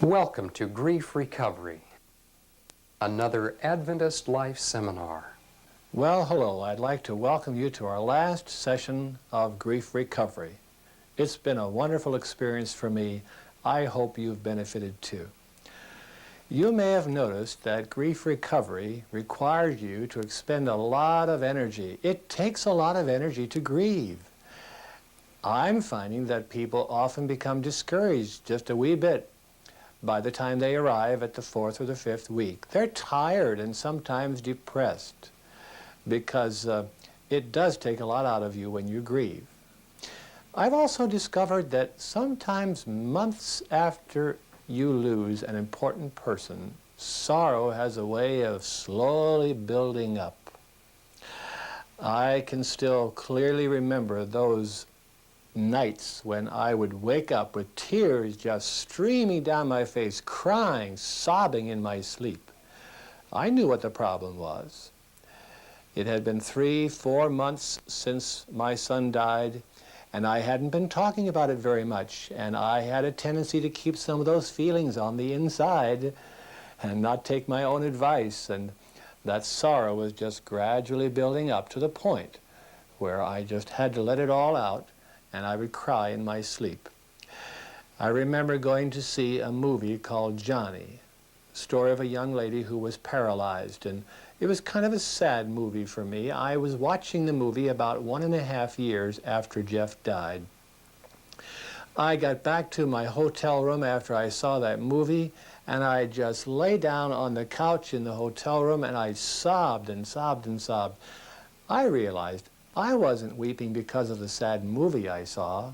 Welcome to Grief Recovery, another Adventist Life Seminar. Well, hello. I'd like to welcome you to our last session of Grief Recovery. It's been a wonderful experience for me. I hope you've benefited too. You may have noticed that grief recovery requires you to expend a lot of energy. It takes a lot of energy to grieve. I'm finding that people often become discouraged just a wee bit by the time they arrive at the 4th or the 5th week. They're tired and sometimes depressed because it does take a lot out of you when you grieve. I've also discovered that sometimes months after you lose an important person, sorrow has a way of slowly building up. I can still clearly remember those nights when I would wake up with tears just streaming down my face, crying, sobbing in my sleep. I knew what the problem was. It had been 3-4 months since my son died, and I hadn't been talking about it very much, and I had a tendency to keep some of those feelings on the inside and not take my own advice, and that sorrow was just gradually building up to the point where I just had to let it all out, and I would cry in my sleep. I remember going to see a movie called Johnny, story of a young lady who was paralyzed, and it was kind of a sad movie for me. I was watching the movie about 1.5 years after Jeff died. I got back to my hotel room after I saw that movie, and I just lay down on the couch in the hotel room, and I sobbed and sobbed and sobbed. I realized I wasn't weeping because of the sad movie I saw.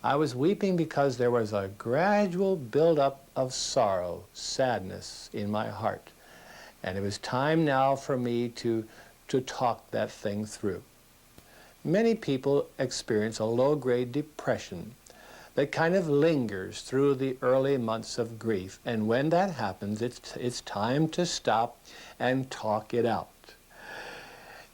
I was weeping because there was a gradual buildup of sorrow, sadness in my heart. And it was time now for me to talk that thing through. Many people experience a low-grade depression that kind of lingers through the early months of grief. And when that happens, it's time to stop and talk it out.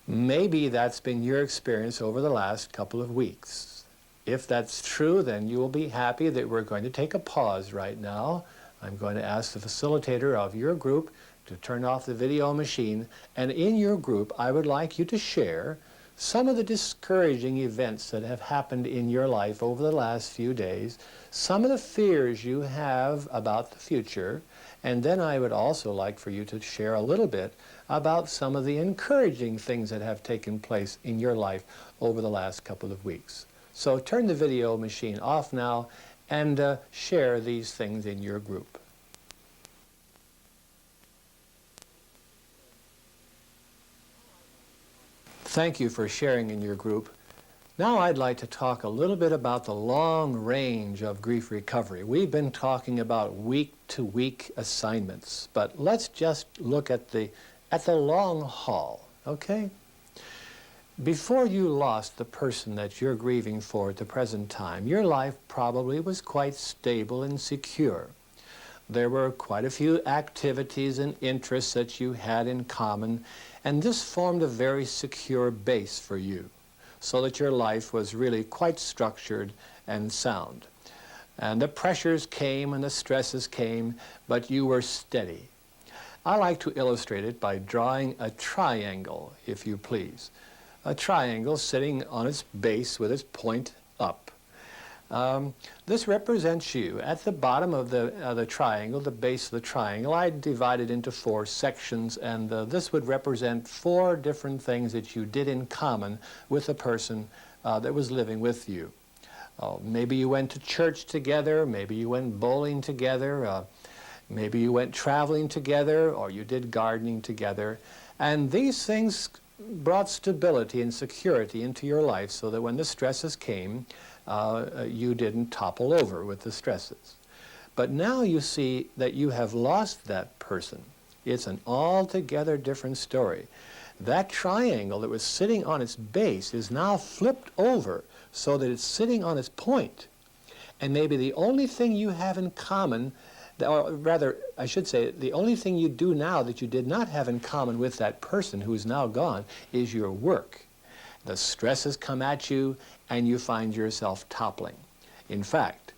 Maybe that's been your experience over the last couple of weeks. If that's true, then you will be happy that we're going to take a pause right now. I'm going to ask the facilitator of your group to turn off the video machine, and in your group I would like you to share some of the discouraging events that have happened in your life over the last few days, some of the fears you have about the future, and then I would also like for you to share a little bit about some of the encouraging things that have taken place in your life over the last couple of weeks. So turn the video machine off now and share these things in your group. Thank you for sharing in your group. Now I'd like to talk a little bit about the long range of grief recovery. We've been talking about week-to-week assignments, but let's just look at the long haul, okay? Before you lost the person that you're grieving for at the present time, your life probably was quite stable and secure. There were quite a few activities and interests that you had in common, and this formed a very secure base for you, so that your life was really quite structured and sound. And the pressures came and the stresses came, but you were steady. I like to illustrate it by drawing a triangle, if you please. A triangle sitting on its base with its point up. This represents you. At the bottom of the triangle, the base of the triangle, I divided into 4 sections, and this would represent 4 different things that you did in common with the person that was living with you. Maybe you went to church together, maybe you went bowling together, maybe you went traveling together, or you did gardening together, and these things brought stability and security into your life so that when the stresses came, you didn't topple over with the stresses. But now you see that you have lost that person. It's an altogether different story. That triangle that was sitting on its base is now flipped over so that it's sitting on its point. And maybe the only thing you have in common, or rather, I should say, the only thing you do now that you did not have in common with that person who is now gone is your work. The stresses come at you, and you find yourself toppling. In fact,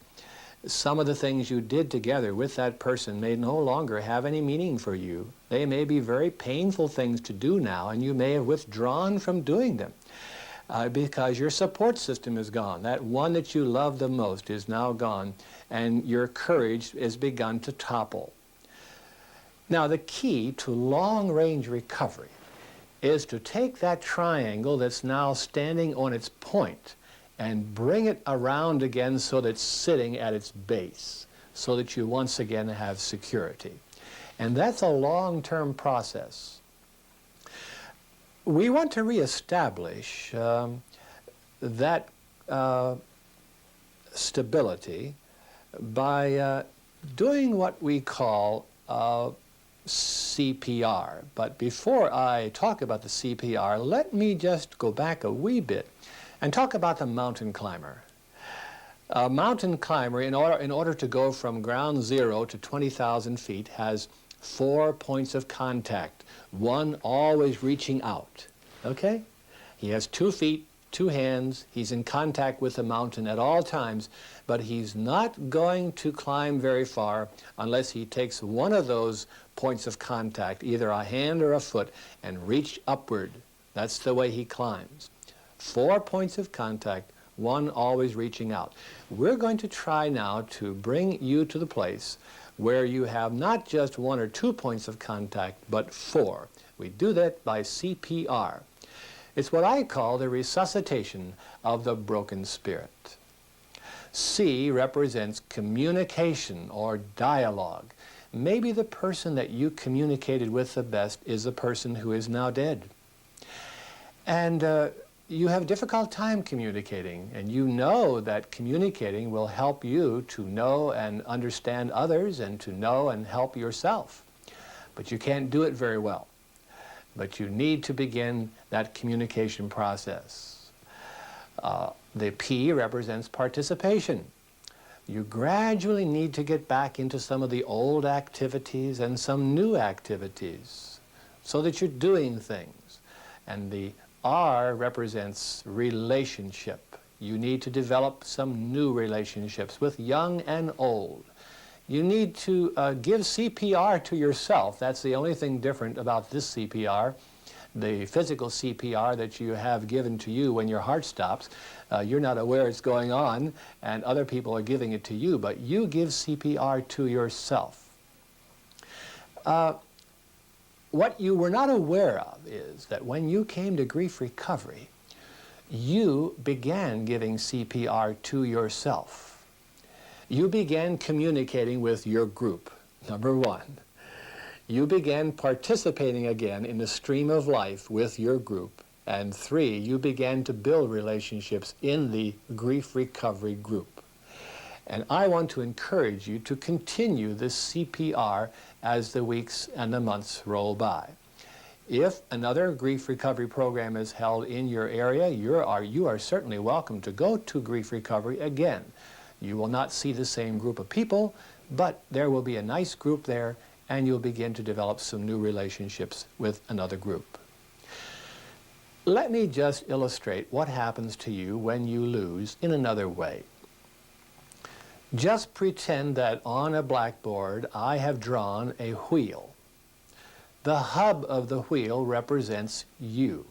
some of the things you did together with that person may no longer have any meaning for you. They may be very painful things to do now, and you may have withdrawn from doing them because your support system is gone. That one that you love the most is now gone, and your courage has begun to topple. Now, the key to long-range recovery is to take that triangle that's now standing on its point and bring it around again so that it's sitting at its base, so that you once again have security. And that's a long-term process. We want to reestablish that stability by doing what we call CPR. But before I talk about the CPR, let me just go back a wee bit and talk about the mountain climber. A mountain climber, in order to go from ground zero to 20,000 feet, has 4 points of contact, one always reaching out, okay? He has 2 feet, 2 hands, he's in contact with the mountain at all times, but he's not going to climb very far unless he takes one of those points of contact, either a hand or a foot, and reach upward. That's the way he climbs. 4 points of contact, one always reaching out. We're going to try now to bring you to the place where you have not just 1 or 2 points of contact, but 4. We do that by CPR. It's what I call the resuscitation of the broken spirit. C represents communication or dialogue. Maybe the person that you communicated with the best is the person who is now dead. And you have a difficult time communicating, and you know that communicating will help you to know and understand others and to know and help yourself. But you can't do it very well. But you need to begin that communication process. The P represents participation. You gradually need to get back into some of the old activities and some new activities so that you're doing things. And the R represents relationship. You need to develop some new relationships with young and old. You need to give CPR to yourself. That's the only thing different about this CPR. The physical CPR that you have given to you when your heart stops, you're not aware it's going on, and other people are giving it to you, but you give CPR to yourself. What you were not aware of is that when you came to grief recovery, you began giving CPR to yourself. You began communicating with your group, number 1. You began participating again in the stream of life with your group. And 3, you began to build relationships in the grief recovery group. And I want to encourage you to continue this CPR as the weeks and the months roll by. If another grief recovery program is held in your area, you are certainly welcome to go to grief recovery again. You will not see the same group of people, but there will be a nice group there, and you'll begin to develop some new relationships with another group. Let me just illustrate what happens to you when you lose in another way. Just pretend that on a blackboard I have drawn a wheel. The hub of the wheel represents you.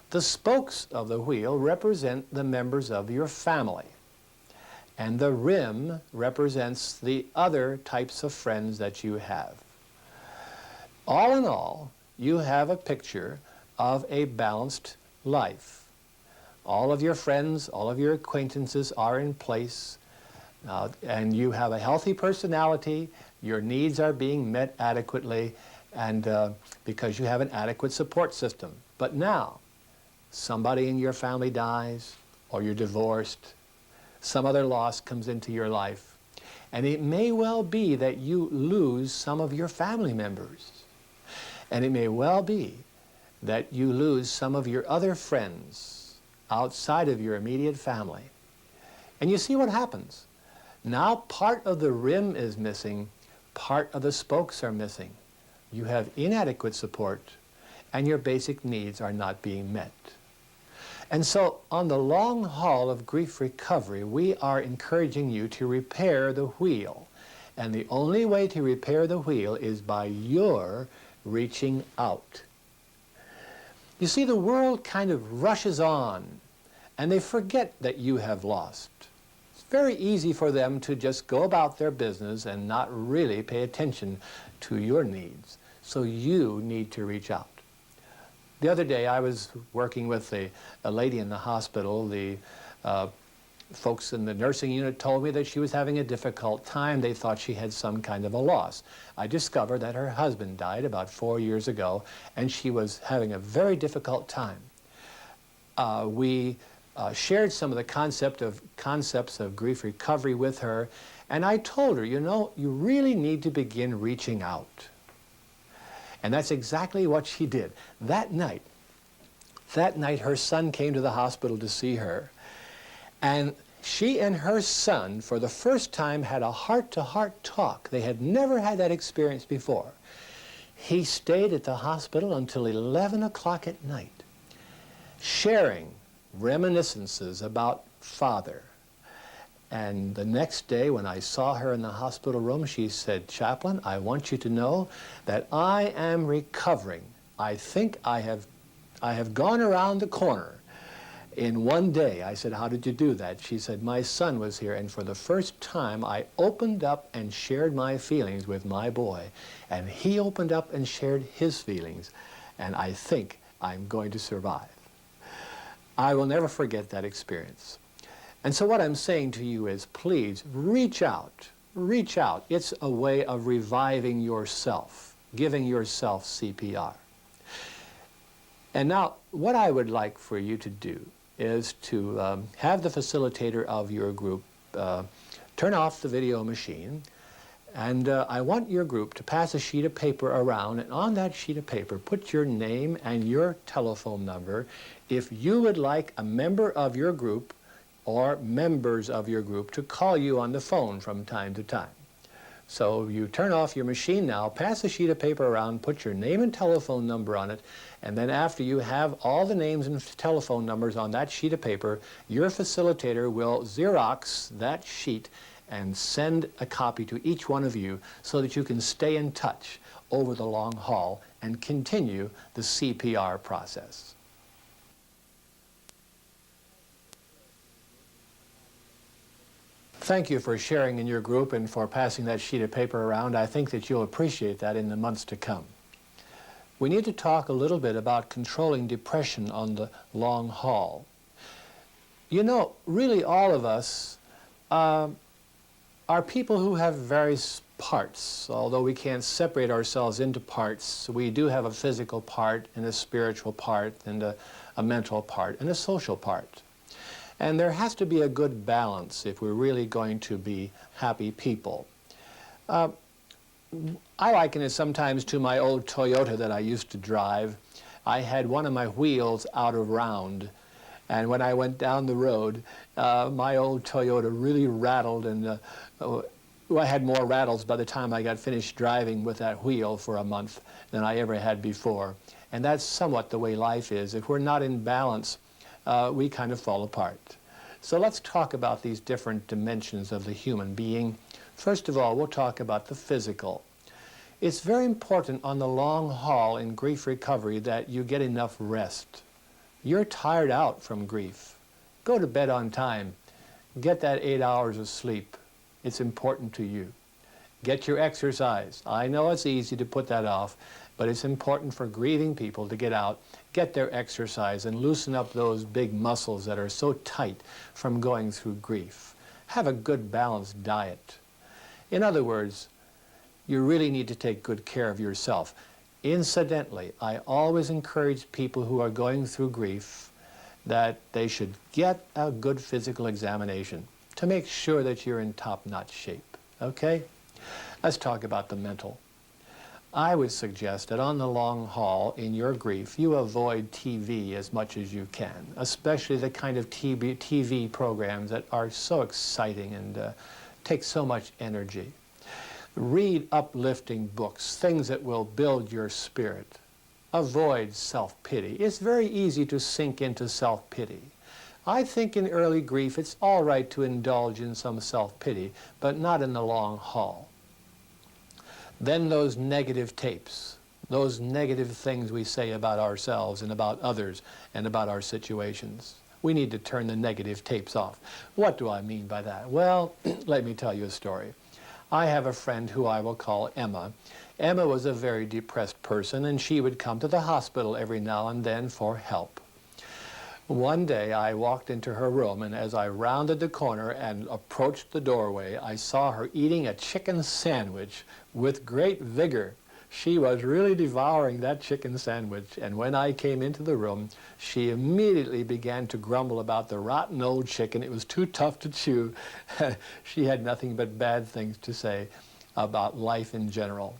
The spokes of the wheel represent the members of your family. And the rim represents the other types of friends that you have. All in all, you have a picture of a balanced life. All of your friends, all of your acquaintances are in place, and you have a healthy personality, your needs are being met adequately, and because you have an adequate support system. But now, somebody in your family dies, or you're divorced, some other loss comes into your life, and it may well be that you lose some of your family members. And it may well be that you lose some of your other friends outside of your immediate family. And you see what happens. Now part of the rim is missing, part of the spokes are missing. You have inadequate support, and your basic needs are not being met. And so on the long haul of grief recovery, we are encouraging you to repair the wheel. And the only way to repair the wheel is by your reaching out. You see, the world kind of rushes on, and they forget that you have lost. It's very easy for them to just go about their business and not really pay attention to your needs. So you need to reach out. The other day I was working with a lady in the hospital. The folks in the nursing unit told me that she was having a difficult time. They thought she had some kind of a loss. I discovered that her husband died about 4 years ago, and she was having a very difficult time. We shared some of the concepts of grief recovery with her, and I told her, you know, you really need to begin reaching out. And that's exactly what she did. That night, her son came to the hospital to see her, and she and her son, for the first time, had a heart-to-heart talk. They had never had that experience before. He stayed at the hospital until 11 o'clock at night, sharing reminiscences about Father. And the next day, when I saw her in the hospital room, she said, "Chaplain, I want you to know that I am recovering. I think I have gone around the corner in one day." I said, "How did you do that?" She said, "My son was here, and for the first time I opened up and shared my feelings with my boy, and he opened up and shared his feelings, and I think I'm going to survive." I will never forget that experience. And so what I'm saying to you is, please reach out. Reach out. It's a way of reviving yourself, giving yourself CPR. And now, what I would like for you to do is to have the facilitator of your group turn off the video machine, and I want your group to pass a sheet of paper around, and on that sheet of paper put your name and your telephone number if you would like a member of your group or members of your group to call you on the phone from time to time. So you turn off your machine now, pass a sheet of paper around, put your name and telephone number on it, and then after you have all the names and telephone numbers on that sheet of paper, your facilitator will Xerox that sheet and send a copy to each one of you so that you can stay in touch over the long haul and continue the CPR process. Thank you for sharing in your group and for passing that sheet of paper around. I think that you'll appreciate that in the months to come. We need to talk a little bit about controlling depression on the long haul. You know, really all of us are people who have various parts. Although we can't separate ourselves into parts, we do have a physical part and a spiritual part and a mental part and a social part. And there has to be a good balance if we're really going to be happy people. I liken it sometimes to my old Toyota that I used to drive. I had one of my wheels out of round, and when I went down the road, my old Toyota really rattled, and I had more rattles by the time I got finished driving with that wheel for a month than I ever had before. And that's somewhat the way life is. If we're not in balance, we kind of fall apart. So let's talk about these different dimensions of the human being. First of all, we'll talk about the physical. It's very important on the long haul in grief recovery that you get enough rest. You're tired out from grief. Go to bed on time. Get that 8 hours of sleep. It's important to you. Get your exercise. I know it's easy to put that off, but it's important for grieving people to get out, get their exercise, and loosen up those big muscles that are so tight from going through grief. Have a good balanced diet. In other words, you really need to take good care of yourself. Incidentally, I always encourage people who are going through grief that they should get a good physical examination to make sure that you're in top-notch shape. Okay? Let's talk about the mental. I would suggest that on the long haul in your grief, you avoid TV as much as you can, especially the kind of TV programs that are so exciting and take so much energy. Read uplifting books, things that will build your spirit. avoid self-pity. It's very easy to sink into self-pity. I think in early grief it's all right to indulge in some self-pity, but not in the long haul. Then those negative tapes, those negative things we say about ourselves and about others and about our situations. We need to turn the negative tapes off. What do I mean by that? Well, let me tell you a story. I have a friend who I will call Emma. Emma was a very depressed person, and she would come to the hospital every now and then for help. One day I walked into her room, and as I rounded the corner and approached the doorway, I saw her eating a chicken sandwich with great vigor. She was really devouring that chicken sandwich, and when I came into the room, she immediately began to grumble about the rotten old chicken. It was too tough to chew. She had nothing but bad things to say about life in general.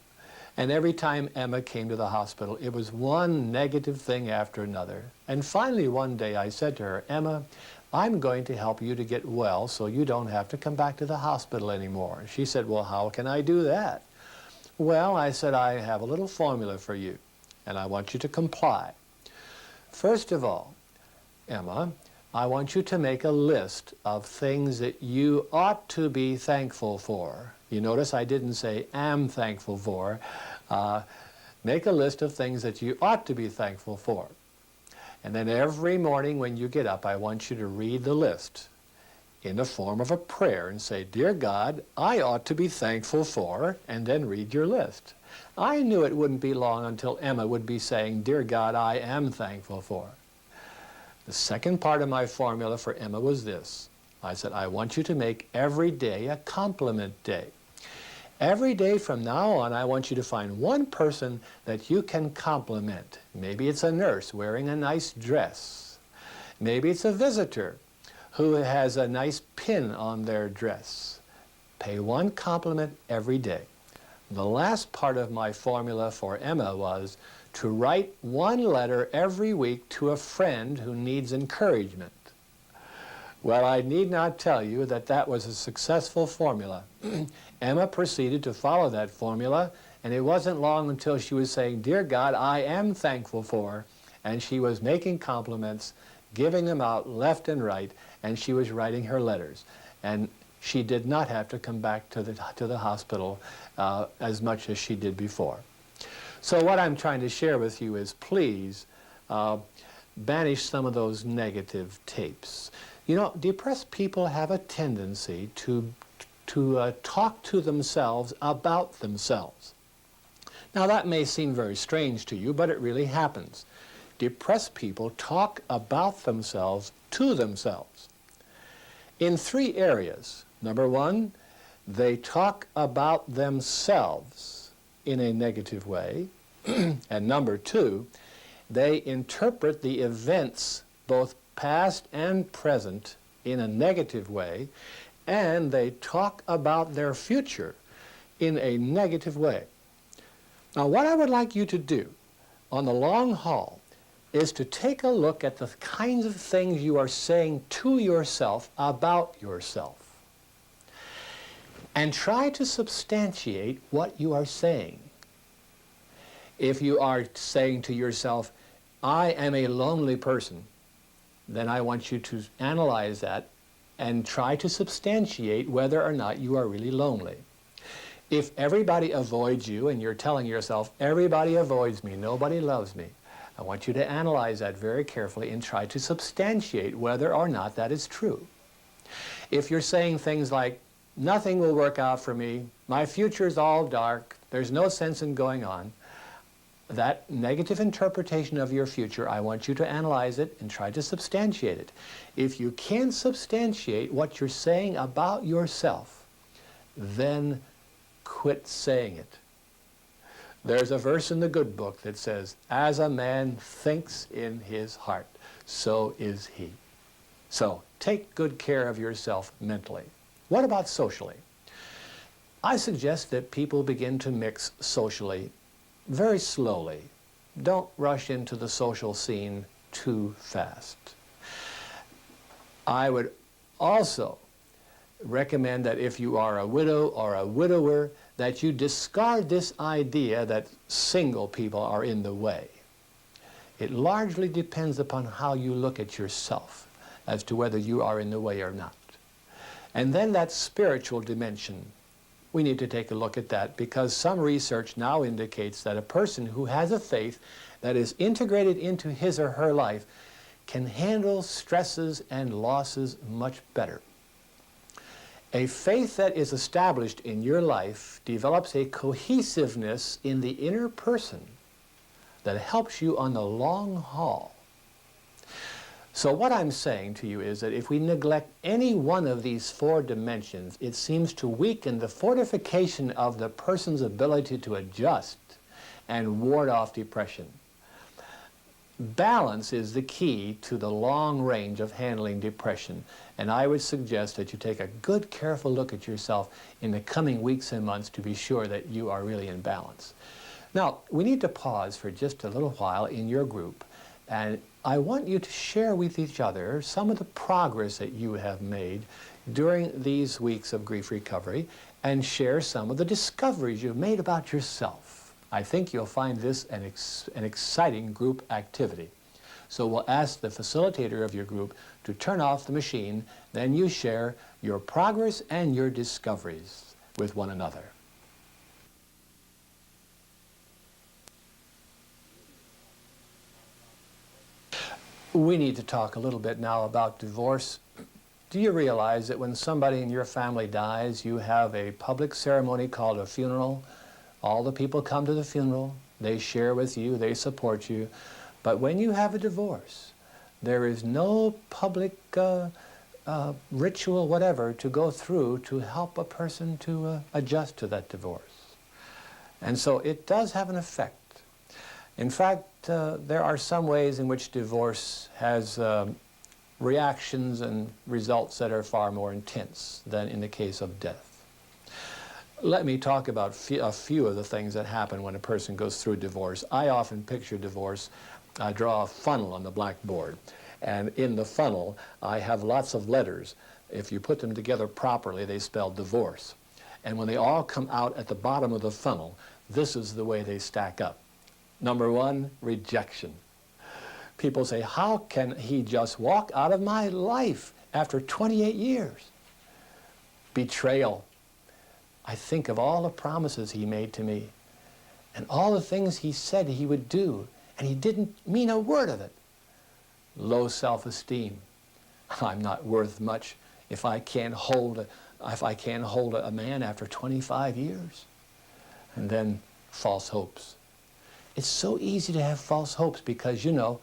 And every time Emma came to the hospital, it was one negative thing after another. And finally one day I said to her, Emma, I'm going to help you to get well so you don't have to come back to the hospital anymore. She said, well, how can I do that? Well, I said, I have a little formula for you, and I want you to comply. First of all, Emma, I want you to make a list of things that you ought to be thankful for. You notice I didn't say am thankful for. Make a list of things that you ought to be thankful for. And then every morning when you get up, I want you to read the list in the form of a prayer and say, Dear God, I ought to be thankful for, and then read your list. I knew it wouldn't be long until Emma would be saying, Dear God, I am thankful for. The second part of my formula for Emma was this. I said, I want you to make every day a compliment day. Every day from now on, I want you to find one person that you can compliment. Maybe it's a nurse wearing a nice dress. Maybe it's a visitor who has a nice pin on their dress. Pay one compliment every day. The last part of my formula for Emma was to write one letter every week to a friend who needs encouragement. Well, I need not tell you that that was a successful formula. Emma proceeded to follow that formula, and it wasn't long until she was saying, Dear God, I am thankful for, and she was making compliments, giving them out left and right, and she was writing her letters. And she did not have to come back to the hospital as much as she did before. So what I'm trying to share with you is, please banish some of those negative tapes. You know, depressed people have a tendency to talk to themselves about themselves. Now that may seem very strange to you, but it really happens. Depressed people talk about themselves to themselves in three areas. Number one, they talk about themselves in a negative way. And number two, they interpret the events, both past and present, in a negative way, and they talk about their future in a negative way. Now, what I would like you to do on the long haul is to take a look at the kinds of things you are saying to yourself about yourself and try to substantiate what you are saying. If you are saying to yourself, I am a lonely person, then I want you to analyze that and try to substantiate whether or not you are really lonely. If everybody avoids you and you're telling yourself, everybody avoids me, nobody loves me, I want you to analyze that very carefully and try to substantiate whether or not that is true. If you're saying things like, nothing will work out for me, my future's all dark, there's no sense in going on, that negative interpretation of your future, I want you to analyze it and try to substantiate it. If you can't substantiate what you're saying about yourself, then quit saying it. There's a verse in the good book that says, as a man thinks in his heart, so is he. So take good care of yourself mentally. What about socially? I suggest that people begin to mix socially very slowly. Don't rush into the social scene too fast. I would also recommend that if you are a widow or a widower, that you discard this idea that single people are in the way. It largely depends upon how you look at yourself as to whether you are in the way or not. And then that spiritual dimension, we need to take a look at that, because some research now indicates that a person who has a faith that is integrated into his or her life can handle stresses and losses much better. A faith that is established in your life develops a cohesiveness in the inner person that helps you on the long haul. So what I'm saying to you is that if we neglect any one of these four dimensions, it seems to weaken the fortification of the person's ability to adjust and ward off depression. Balance is the key to the long range of handling depression, and I would suggest that you take a good, careful look at yourself in the coming weeks and months to be sure that you are really in balance. Now, we need to pause for just a little while in your group, and I want you to share with each other some of the progress that you have made during these weeks of grief recovery, and share some of the discoveries you've made about yourself. I think you'll find this an exciting group activity. So we'll ask the facilitator of your group to turn off the machine, then you share your progress and your discoveries with one another. We need to talk a little bit now about divorce. Do you realize that when somebody in your family dies, you have a public ceremony called a funeral? All the people come to the funeral, they share with you, they support you. But when you have a divorce, there is no public ritual, whatever, to go through to help a person to adjust to that divorce. And so it does have an effect. In fact, there are some ways in which divorce has reactions and results that are far more intense than in the case of death. Let me talk about a few of the things that happen when a person goes through divorce. I often picture divorce, I draw a funnel on the blackboard, and in the funnel I have lots of letters. If you put them together properly, they spell divorce. And when they all come out at the bottom of the funnel, this is the way they stack up. Number one, rejection. People say, how can he just walk out of my life after 28 years? Betrayal. I think of all the promises he made to me and all the things he said he would do, and he didn't mean a word of it. Low self-esteem. I'm not worth much if I can't hold a man after 25 years. And then false hopes. It's so easy to have false hopes because, you know,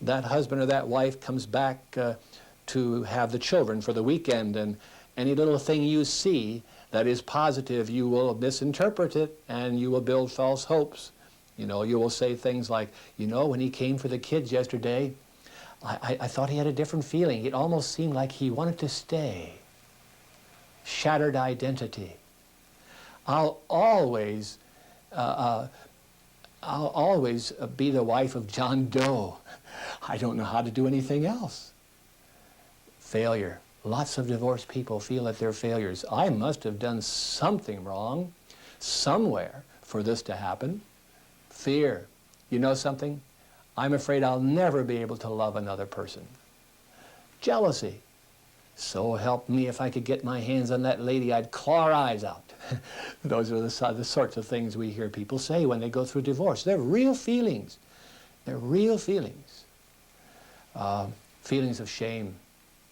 that husband or that wife comes back to have the children for the weekend, and any little thing you see that is positive, you will misinterpret it and you will build false hopes. You know, you will say things like, you know, when he came for the kids yesterday, I thought he had a different feeling. It almost seemed like he wanted to stay. Shattered identity. I'll always be the wife of John Doe. I don't know how to do anything else. Failure. Lots of divorced people feel that they're failures. I must have done something wrong somewhere for this to happen. Fear. You know something? I'm afraid I'll never be able to love another person. Jealousy. So help me, if I could get my hands on that lady, I'd claw her eyes out. Those are the sorts of things we hear people say when they go through divorce. They're real feelings. They're real feelings. Feelings of shame.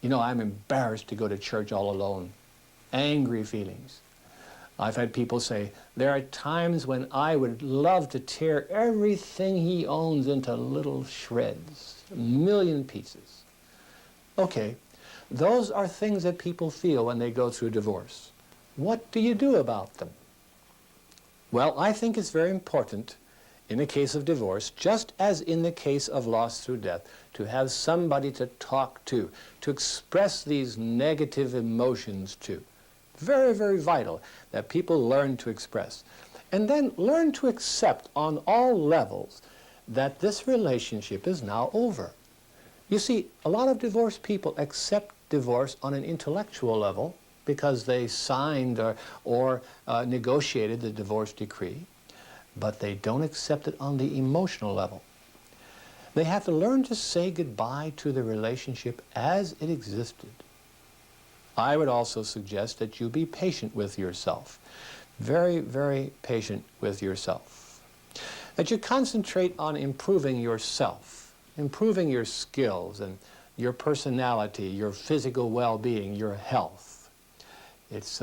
You know, I'm embarrassed to go to church all alone. Angry feelings. I've had people say, there are times when I would love to tear everything he owns into little shreds, a million pieces. Okay, those are things that people feel when they go through divorce. What do you do about them? Well, I think it's very important in the case of divorce, just as in the case of loss through death, to have somebody to talk to express these negative emotions to. Very, very vital that people learn to express. And then learn to accept on all levels that this relationship is now over. You see, a lot of divorced people accept divorce on an intellectual level because they signed or negotiated the divorce decree, but they don't accept it on the emotional level. They have to learn to say goodbye to the relationship as it existed. I would also suggest that you be patient with yourself. Very, very patient with yourself. That you concentrate on improving yourself, improving your skills and your personality, your physical well-being, your health. It's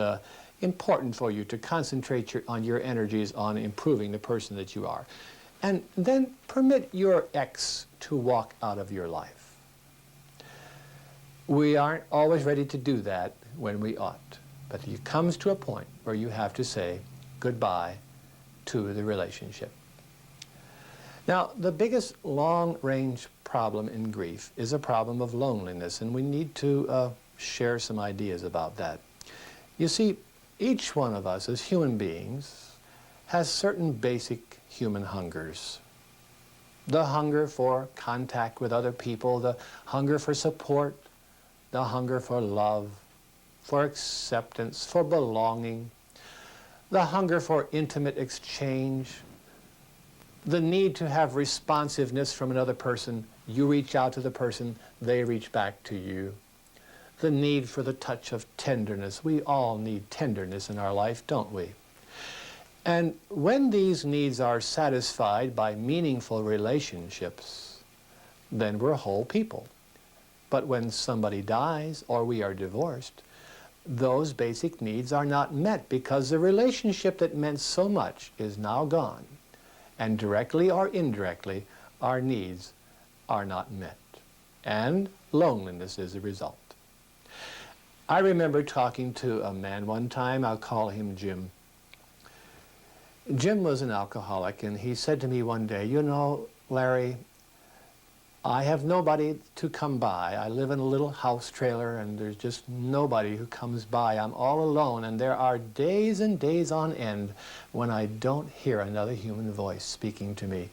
important for you to concentrate on your energies on improving the person that you are. And then permit your ex to walk out of your life. We aren't always ready to do that when we ought. But it comes to a point where you have to say goodbye to the relationship. Now, the biggest long-range problem in grief is a problem of loneliness, and we need to share some ideas about that. You see, each one of us as human beings has certain basic human hungers. The hunger for contact with other people, the hunger for support, the hunger for love, for acceptance, for belonging, the hunger for intimate exchange, the need to have responsiveness from another person. You reach out to the person, they reach back to you. The need for the touch of tenderness. We all need tenderness in our life, don't we? And when these needs are satisfied by meaningful relationships, then we're whole people. But when somebody dies or we are divorced, those basic needs are not met because the relationship that meant so much is now gone. And directly or indirectly, our needs are not met. And loneliness is the result. I remember talking to a man one time, I'll call him Jim. Jim was an alcoholic, and he said to me one day, "You know, Larry, I have nobody to come by. I live in a little house trailer, and there's just nobody who comes by. I'm all alone, and there are days and days on end when I don't hear another human voice speaking to me.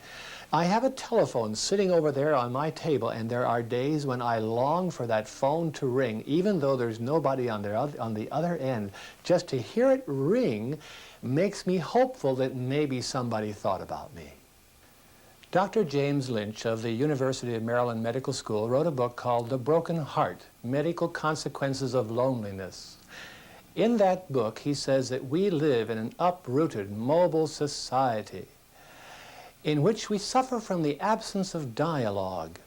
I have a telephone sitting over there on my table, and there are days when I long for that phone to ring, even though there's nobody on the other end. Just to hear it ring makes me hopeful that maybe somebody thought about me." Dr. James Lynch of the University of Maryland Medical School wrote a book called The Broken Heart: Medical Consequences of Loneliness. In that book, he says that we live in an uprooted, mobile society in which we suffer from the absence of dialogue.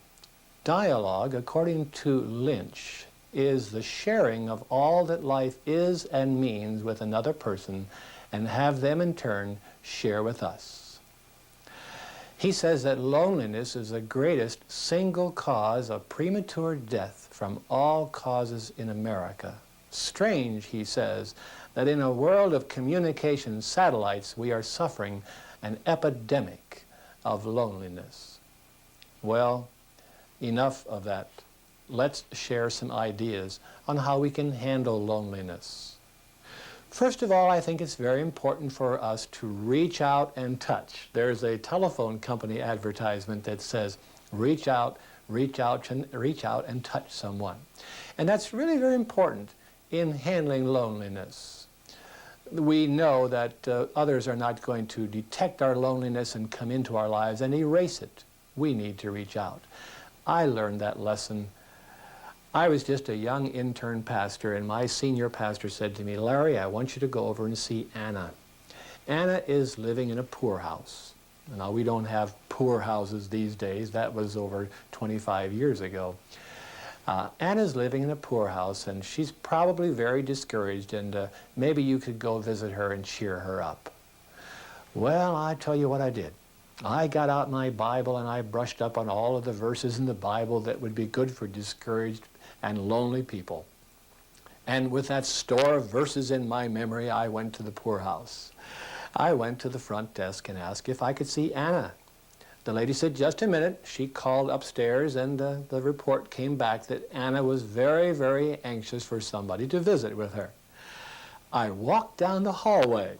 Dialogue, according to Lynch, is the sharing of all that life is and means with another person and have them in turn share with us. He says that loneliness is the greatest single cause of premature death from all causes in America. Strange, he says, that in a world of communication satellites we are suffering an epidemic of loneliness. Well, enough of that. Let's share some ideas on how we can handle loneliness. First of all, I think it's very important for us to reach out and touch. There's a telephone company advertisement that says, reach out and touch someone. And that's really very important in handling loneliness. We know that others are not going to detect our loneliness and come into our lives and erase it. We need to reach out. I learned that lesson. I was just a young intern pastor, and my senior pastor said to me, "Larry, I want you to go over and see Anna. Anna is living in a poorhouse." Now, we don't have poor houses these days. That was over 25 years ago. Anna's living in a poorhouse, and she's probably very discouraged, and maybe you could go visit her and cheer her up. Well, I tell you what I did. I got out my Bible, and I brushed up on all of the verses in the Bible that would be good for discouraged and lonely people. And with that store of verses in my memory, I went to the poorhouse. I went to the front desk and asked if I could see Anna. The lady said, "Just a minute." She called upstairs, and the report came back that Anna was very, very anxious for somebody to visit with her. I walked down the hallway,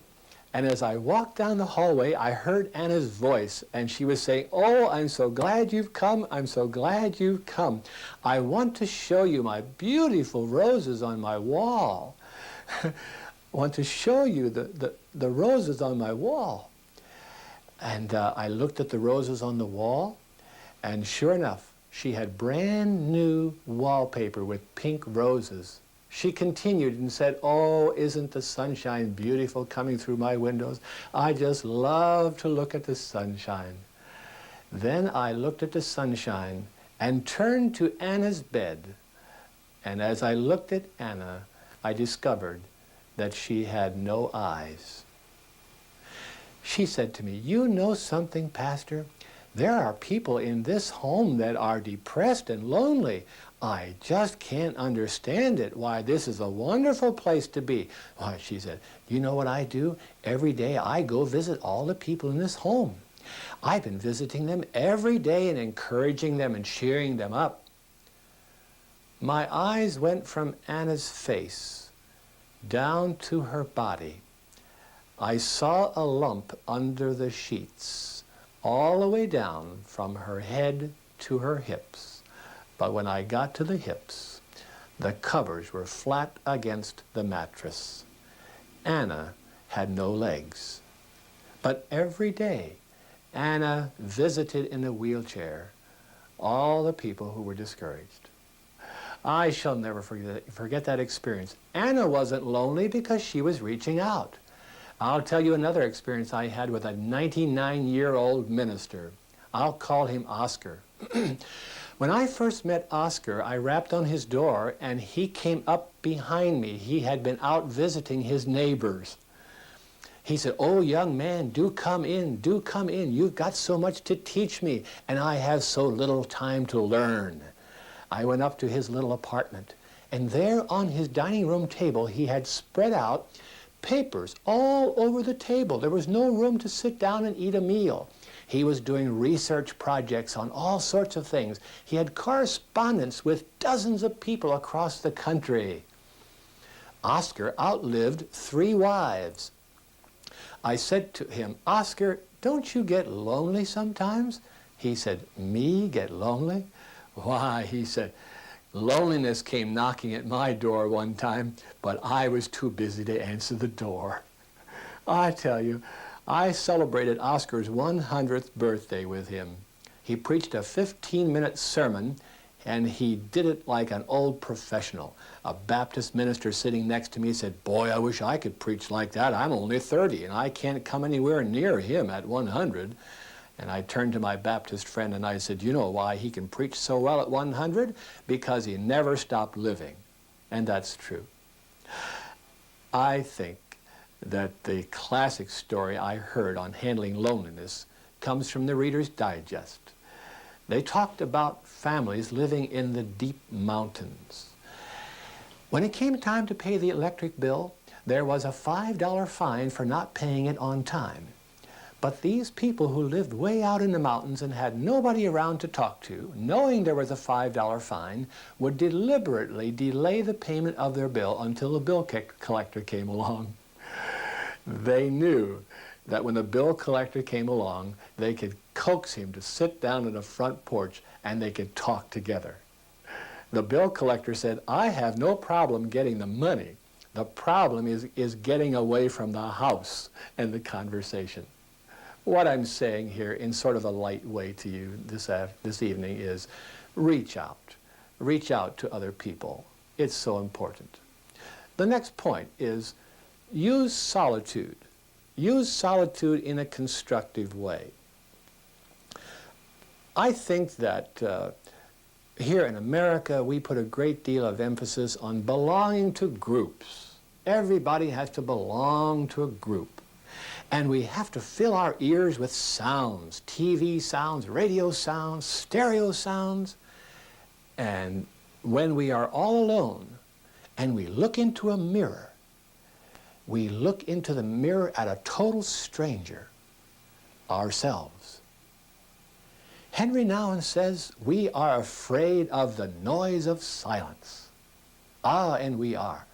and as I walked down the hallway, I heard Anna's voice, and she was saying, "Oh, I'm so glad you've come. I'm so glad you've come. I want to show you my beautiful roses on my wall." I want to show you the roses on my wall. And I looked at the roses on the wall, And sure enough, she had brand new wallpaper with pink roses. She continued and said, "Oh, isn't the sunshine beautiful coming through my windows? I just love to look at the sunshine." Then I looked at the sunshine and turned to Anna's bed. And as I looked at Anna, I discovered that she had no eyes. She said to me, "You know something, Pastor? There are people in this home that are depressed and lonely. I just can't understand it. Why, this is a wonderful place to be." Why, she said, "You know what I do? Every day I go visit all the people in this home. I've been visiting them every day and encouraging them and cheering them up." My eyes went from Anna's face down to her body. I saw a lump under the sheets, all the way down from her head to her hips. But when I got to the hips, the covers were flat against the mattress. Anna had no legs. But every day, Anna visited in a wheelchair all the people who were discouraged. I shall never forget that experience. Anna wasn't lonely because she was reaching out. I'll tell you another experience I had with a 99-year-old minister. I'll call him Oscar. When I first met Oscar, I rapped on his door and he came up behind me. He had been out visiting his neighbors. He said, "Oh, young man, do come in, do come in. You've got so much to teach me, and I have so little time to learn." I went up to his little apartment, and there on his dining room table, he had spread out papers all over the table. There was no room to sit down and eat a meal. He was doing research projects on all sorts of things. He had correspondence with dozens of people across the country. Oscar outlived 3 wives. I said to him, "Oscar, don't you get lonely sometimes?" He said, "Me get lonely? Why," he said, "loneliness came knocking at my door one time, but I was too busy to answer the door." I tell you, I celebrated Oscar's 100th birthday with him. He preached a 15-minute sermon, and he did it like an old professional. A Baptist minister sitting next to me said, "Boy, I wish I could preach like that. I'm only 30, and I can't come anywhere near him at 100. And I turned to my Baptist friend and I said, "You know why he can preach so well at 100? Because he never stopped living." And that's true. I think that the classic story I heard on handling loneliness comes from the Reader's Digest. They talked about families living in the deep mountains. When it came time to pay the electric bill, there was a $5 fine for not paying it on time. But these people who lived way out in the mountains and had nobody around to talk to, knowing there was a $5 fine, would deliberately delay the payment of their bill until the bill collector came along. They knew that when the bill collector came along, they could coax him to sit down on the front porch and they could talk together. The bill collector said, "I have no problem getting the money. The problem is getting away from the house and the conversation." What I'm saying here in sort of a light way to you this evening is reach out. Reach out to other people. It's so important. The next point is use solitude. Use solitude in a constructive way. I think that here in America, we put a great deal of emphasis on belonging to groups. Everybody has to belong to a group. And we have to fill our ears with sounds, TV sounds, radio sounds, stereo sounds. And when we are all alone and we look into a mirror, we look into the mirror at a total stranger, ourselves. Henry Nouwen says, "We are afraid of the noise of silence." Ah, and we are.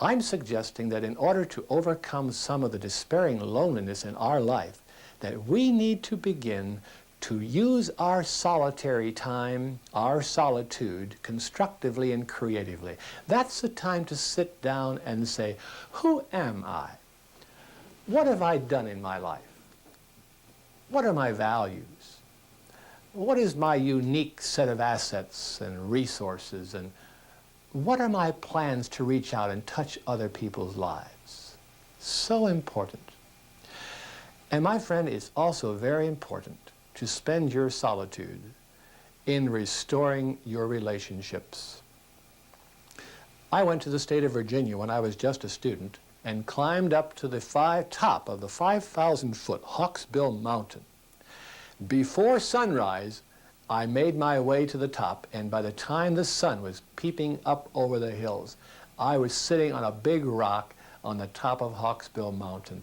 I'm suggesting that in order to overcome some of the despairing loneliness in our life, that we need to begin to use our solitary time, our solitude, constructively and creatively. That's the time to sit down and say, who am I? What have I done in my life? What are my values? What is my unique set of assets and resources, and what are my plans to reach out and touch other people's lives? So important. And my friend, it's also very important to spend your solitude in restoring your relationships. I went to the state of Virginia when I was just a student and climbed up to the top of the 5,000-foot Hawksbill Mountain. Before sunrise, I made my way to the top, and by the time the sun was peeping up over the hills, I was sitting on a big rock on the top of Hawksbill Mountain.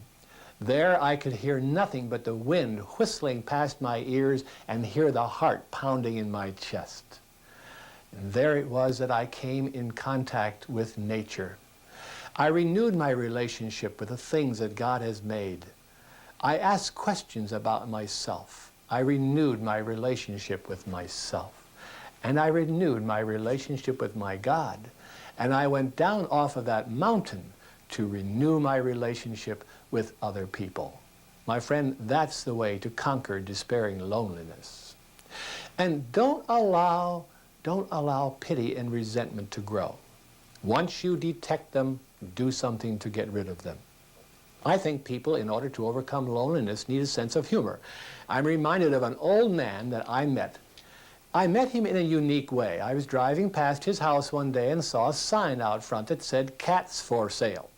There I could hear nothing but the wind whistling past my ears and hear the heart pounding in my chest. And there it was that I came in contact with nature. I renewed my relationship with the things that God has made. I asked questions about myself. I renewed my relationship with myself. And I renewed my relationship with my God. And I went down off of that mountain to renew my relationship with other people. My friend, that's the way to conquer despairing loneliness. And don't allow pity and resentment to grow. Once you detect them, do something to get rid of them. I think people, in order to overcome loneliness, need a sense of humor. I'm reminded of an old man that I met. I met him in a unique way. I was driving past his house one day and saw a sign out front that said, "Cats for sale."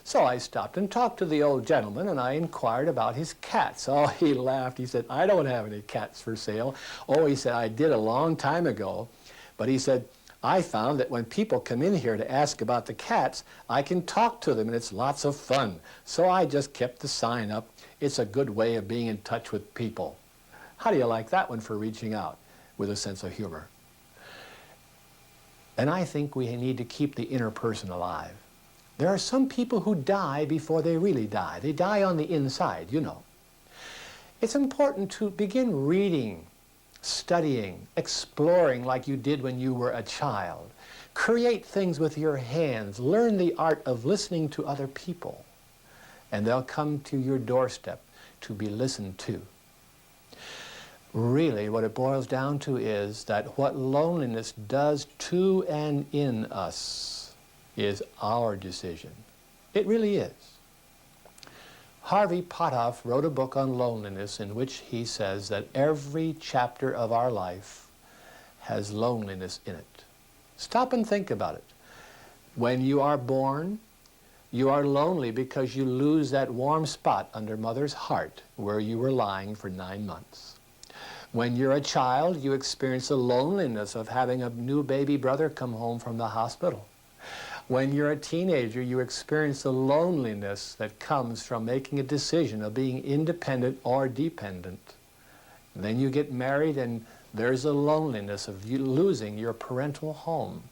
So I stopped and talked to the old gentleman, and I inquired about his cats. Oh, he laughed. He said, "I don't have any cats for sale." Oh, he said, "I did a long time ago." But he said, "I found that when people come in here to ask about the cats, I can talk to them, and it's lots of fun. So I just kept the sign up. It's a good way of being in touch with people." How do you like that one for reaching out with a sense of humor? And I think we need to keep the inner person alive. There are some people who die before they really die. They die on the inside, you know. It's important to begin reading, studying, exploring like you did when you were a child. Create things with your hands. Learn the art of listening to other people. And they'll come to your doorstep to be listened to. Really, what it boils down to is that what loneliness does to and in us is our decision. It really is. Harvey Potthoff wrote a book on loneliness in which he says that every chapter of our life has loneliness in it. Stop and think about it. When you are born, you are lonely because you lose that warm spot under mother's heart where you were lying for 9 months. When you're a child, you experience the loneliness of having a new baby brother come home from the hospital. When you're a teenager, you experience the loneliness that comes from making a decision of being independent or dependent. Then you get married, and there's a loneliness of you losing your parental home.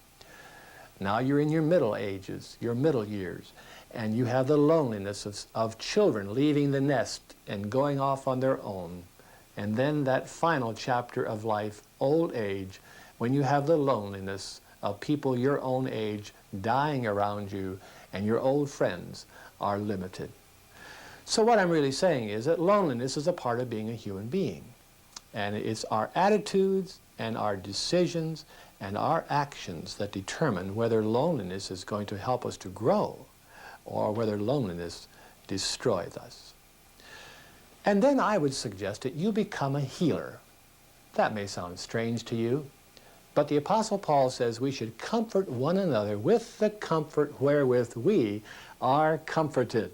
Now you're in your middle ages, your middle years, and you have the loneliness of children leaving the nest and going off on their own. And then that final chapter of life, old age, when you have the loneliness of people your own age dying around you, and your old friends are limited. So what I'm really saying is that loneliness is a part of being a human being. And it's our attitudes and our decisions and our actions that determine whether loneliness is going to help us to grow or whether loneliness destroys us. And then I would suggest that you become a healer. That may sound strange to you, but the Apostle Paul says we should comfort one another with the comfort wherewith we are comforted.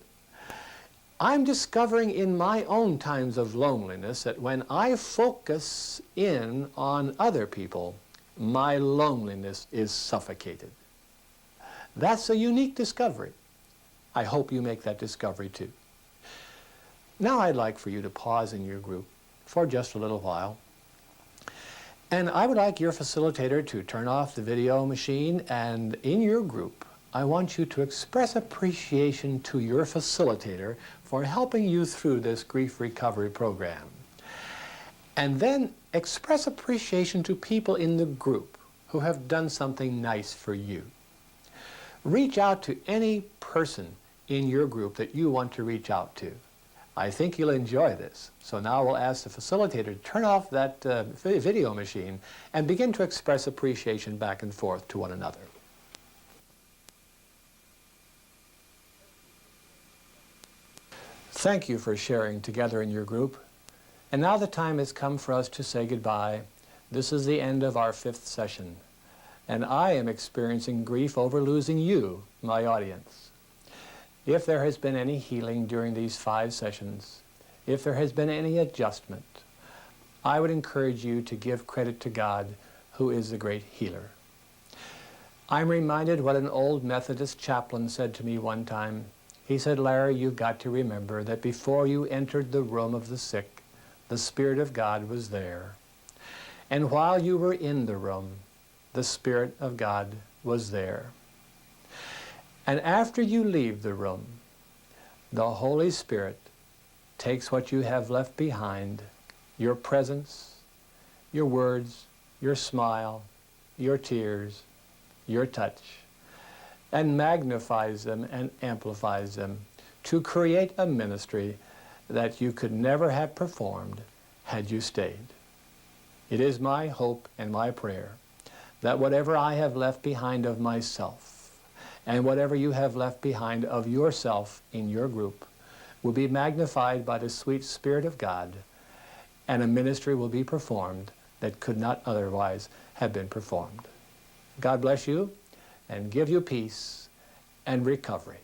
I'm discovering in my own times of loneliness that when I focus in on other people, my loneliness is suffocated. That's a unique discovery. I hope you make that discovery too. Now I'd like for you to pause in your group for just a little while. And I would like your facilitator to turn off the video machine, and in your group, I want you to express appreciation to your facilitator for helping you through this grief recovery program. And then express appreciation to people in the group who have done something nice for you. Reach out to any person in your group that you want to reach out to. I think you'll enjoy this. So now we'll ask the facilitator to turn off that video machine and begin to express appreciation back and forth to one another. Thank you for sharing together in your group. And now the time has come for us to say goodbye. This is the end of our 5th session. And I am experiencing grief over losing you, my audience. If there has been any healing during these 5 sessions, if there has been any adjustment, I would encourage you to give credit to God, who is the great healer. I'm reminded what an old Methodist chaplain said to me one time. He said, "Larry, you've got to remember that before you entered the room of the sick, the Spirit of God was there. And while you were in the room, the Spirit of God was there. And after you leave the room, the Holy Spirit takes what you have left behind, your presence, your words, your smile, your tears, your touch, and magnifies them and amplifies them to create a ministry that you could never have performed had you stayed. It is my hope and my prayer that whatever I have left behind of myself and whatever you have left behind of yourself in your group will be magnified by the sweet Spirit of God, and a ministry will be performed that could not otherwise have been performed. God bless you and give you peace and recovery.